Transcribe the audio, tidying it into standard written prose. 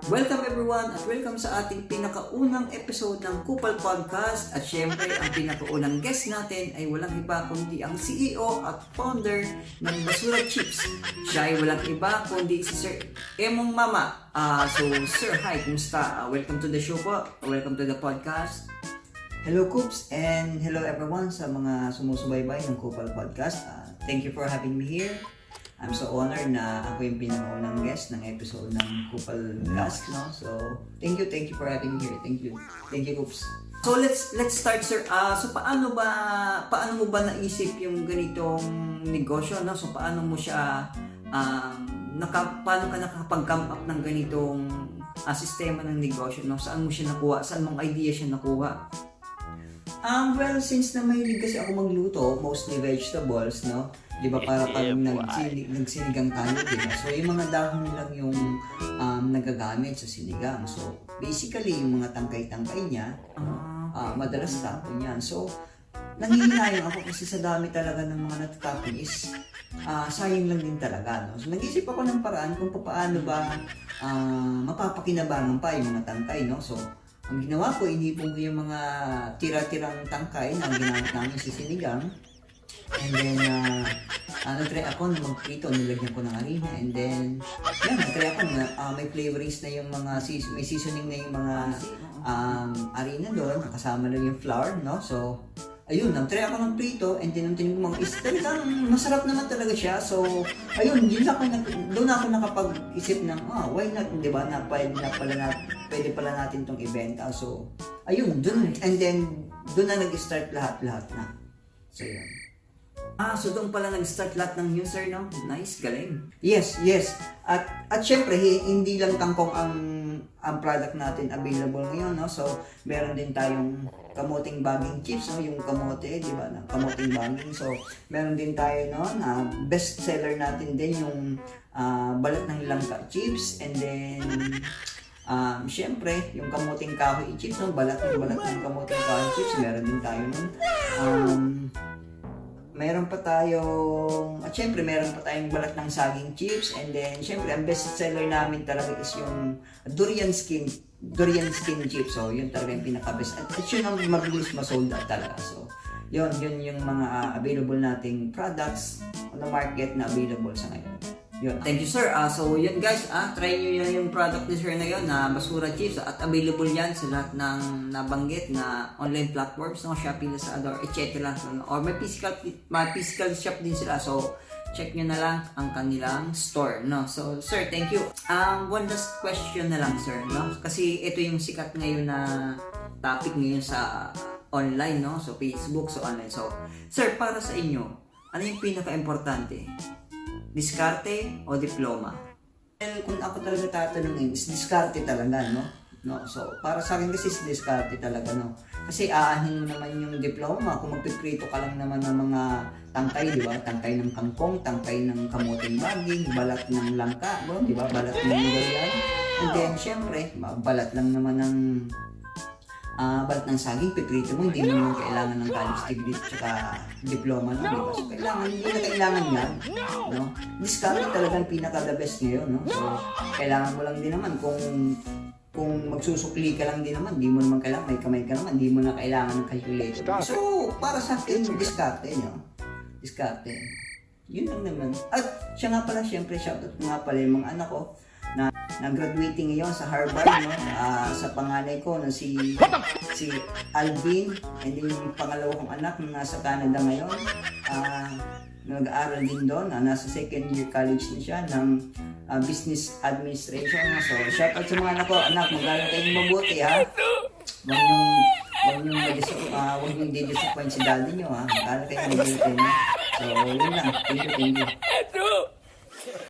Welcome everyone at welcome sa ating pinakaunang episode ng Kupal Podcast. At syempre, ang pinakaunang guest natin ay walang iba kundi ang CEO at founder ng Basura Chips. Siya ay walang iba kundi si Sir Emong Mama. So Sir, hi, kumusta? Welcome to the show po. Welcome to the podcast. Hello Coops and hello everyone sa mga sumusubaybay ng Kupal Podcast. Thank you for having me here. I'm so honored na ako yung pinakaunang guest ng episode ng Kupal Podcast, no? So, thank you for having me here. Thank you Coops. So let's start, sir. So paano mo ba naisip yung ganitong negosyo, no? So paano mo siya paano ka nakapag-come up ng ganitong sistema ng negosyo, no? Saan mo siya nakuha? Saan mong idea siya nakuha? Well, since na mahilig kasi ako magluto, mostly vegetables, no? Di ba para pag nagsinigang tayo, di ba? So, yung mga dahon lang yung nagagamit sa sinigang. So, basically, yung mga tangkay-tangkay niya, madalas tapon yan. So, nangihinayang ako kasi sa dami talaga ng mga natatapon is sayang lang din talaga, no? So, nag-isip ako ng paraan kung paano ba mapapakinabangan pa yung mga tangkay, no? So, ang ginawa ko, inipon ko yung mga tira-tirang tangkay na ginamit namin sa sinigang. And then, nag-try ako na mag-prito, nilagyan ko ng harina. And then, nag-try ako na may flavorings na yung mga, may seasoning na yung mga harina doon. Kasama lang yung flour, no? So, ayun, nag-try ako ng prito. And then, ko mga talagang masarap naman talaga siya. So, ayun, doon ako nakapag-isip ng, why not, di ba, na pwede pala natin itong ibenta. So, ayun, doon. And then, doon na nag-start lahat na. So, yun. So doon pala nag-start lahat ng news, sir, no? Nice, galing. Yes. At syempre, hindi lang kangkong ang product natin available ngayon, no? So, meron din tayong kamuting baging chips, no? Yung kamote, di ba? Kamuting baging. So, meron din tayo, no? Na best seller natin din yung balat ng langka chips. And then, syempre, yung kamuting kahoy chips, no? Balat ng kamuting kahoy chips. Meron din tayo nun. Meron pa tayong balat ng saging chips, and then syempre ang best seller namin talaga is yung durian skin chips. So yun talaga yung pinaka-best at yun ang mabilis ma-sold out talaga. So yun yung mga available nating products on the market na available sa ngayon. Yun. Thank you, sir. So yun guys, try nyo yan yung product ni sir na yun na Basura Chips, at available yan sa lahat ng nabanggit na online platforms, no? Shopee, Lazada, etc. Or may physical shop din sila. So check nyo na lang ang kanilang store, no? So sir, thank you. One last question na lang, sir, no? Kasi ito yung sikat ngayon na topic ngayon sa online, no? So Facebook, so online. So sir, para sa inyo, ano yung pinaka-importante? Diskarte o diploma? Well, kung ako talaga tatanungin, is diskarte talaga, no? So, para sa akin kasi is diskarte talaga, no? Kasi aanhin mo naman yung diploma kung magpiprito ka lang naman ng mga tangkay, di ba? Tangkay ng kangkong, tangkay ng kamuting baging, balat ng langka, no? Di ba? Balat ng durian. And then, syempre, balat lang naman ng balat ng saging, piprito mo, hindi mo naman kailangan ng college degree at saka diploma, no? Diba? So, hindi na kailangan yan, no? Diskarte talagang pinaka-the best ngayon, no? So, kailangan mo lang din naman kung magsusukli ka lang din naman, hindi mo naman kailangan, may kamay ka naman, hindi mo na kailangan ng calculator. So, para sa akin, diskarte, no? Diskarte. Yun lang naman. At siya nga pala, syempre, shoutout nga pala yung mga anak ko, na graduating ngayon sa Harvard, no? Sa panganay ko na si Alvin, and then yung pangalawa kong anak na nasa Canada ngayon, nag-aaral din doon, nasa second year college din siya ng business administration. So shout out sa mga anak ko, anak, mag-aaral kayong mabuti, ha? Huwag niyong di-disappoint si daddy niyo, ha? Mag-aaral kayong mabuti, no? So yun lang, thank you.